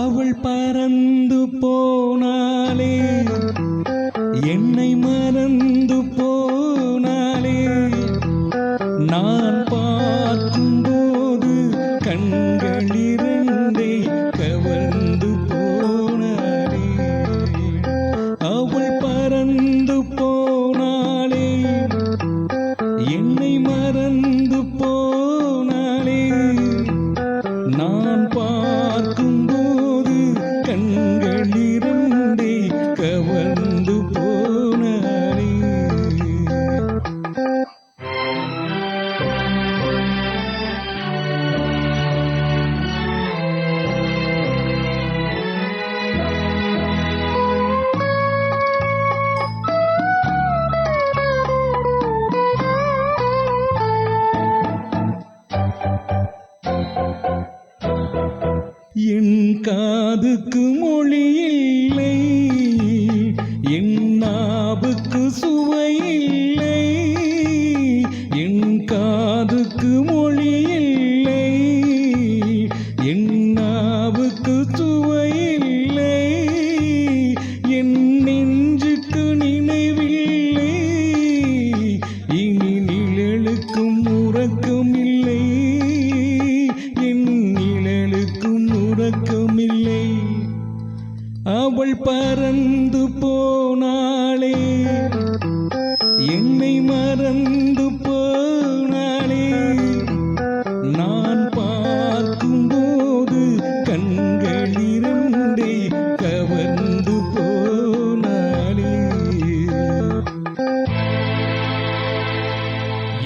அவள் பறந்து போனாலே, என்னை மறந்து போனாலே, நான் பார்க்கும்போது கண்கள் இரண்டை கவர்ந்து போனாலே. அவள் பறந்து போனாலே, என்னை மறந்து போனாலே, நான் பார்க்கும்போது கண்கள் இரண்டை கவர்ந்து போனாலே. என் காதுக்கு மொழி இல்லை, என் நாவுக்கு சுவை இல்லை. என் காதுக்கு மொழி இல்லை, என் நாவுக்கு சுவை இல்லை. என் நெஞ்சுக்கு நினைவில்லை, இனி நிழலுக்கும் உறக்கம் இல்லை. என் நிழலுக்கும் உறக்கமில்லை. அவள் பறந்து போனாளே, என்னை மறந்து போனாளே, நான் பார்க்கும்போது கண்கள் இரண்டை கவர்ந்து போனாளே.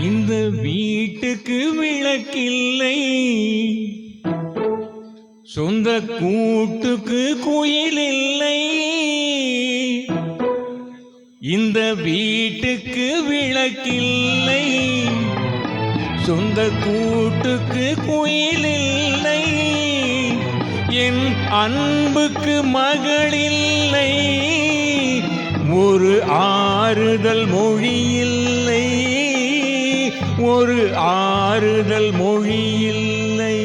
இந்த வீட்டுக்கு விளக்கில்லை, சொந்த கூட்டுக்கு குயில் இல்லை. இந்த வீட்டுக்கு விளக்கில்லை, சொந்த கூட்டுக்கு குயில் இல்லை. என் அன்புக்கு மகள் இல்லை, ஒரு ஆறுதல் மொழி இல்லை, ஒரு ஆறுதல் மொழி இல்லை.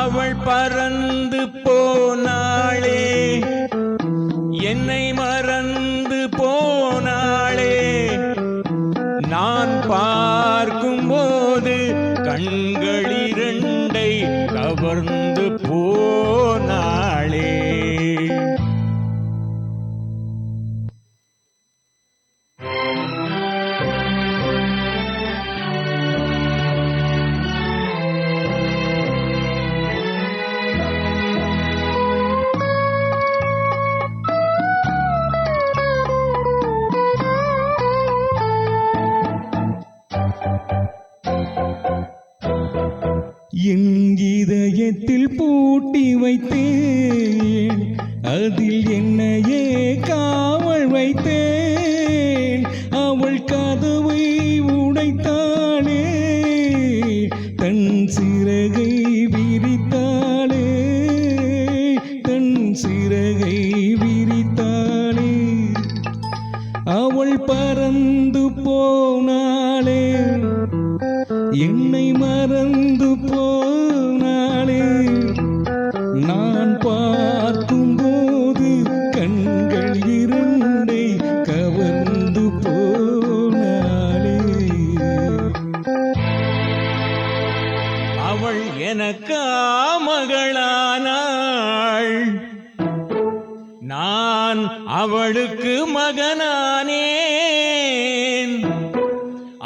அவள் பறந்து போனாளே, என்னை மறந்து போனாளே, நான் பார்க்கும்போது கண்கள் இரண்டை கவர்ந்து போனாளே. என் இதயத்தில் பூட்டி வைத்தேன், அதில் என்னையே காவல் வைத்தேன். அவள் கதவை உடைத்தாளே, தன் சிறகை விரித்தாளே, தன் சிறகை விரித்தாளே. அவள் பறந்து போனாளே, என்னை மறந்து போனாளே, நான் பார்க்கும்போது கண்கள் இரண்டை கவர்ந்து போனாளே. அவள் எனக்கு மகளானாள், நான் அவளுக்கு மகனானேன்.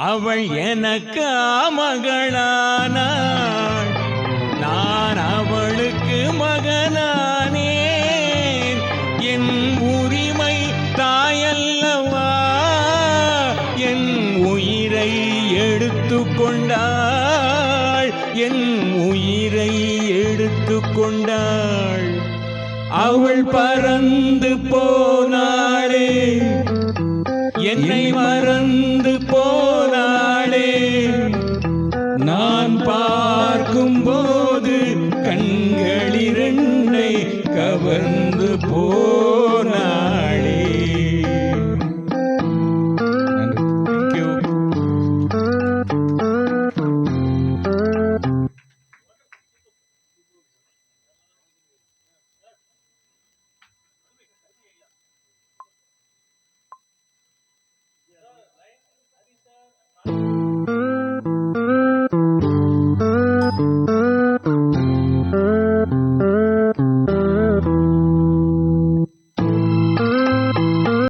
அவள் எனக்கு மகளானாள், நான் அவளுக்கு மகனானேன். என் உரிமை தாயல்லவா, என் உயிரை எடுத்து கொண்டாள், என் உயிரை எடுத்து கொண்டாள். அவள் பறந்து போனாளே, என்னை மறந்து போனாளே, நான் பார்க்கும்போது கண்கள் கவர்ந்து போ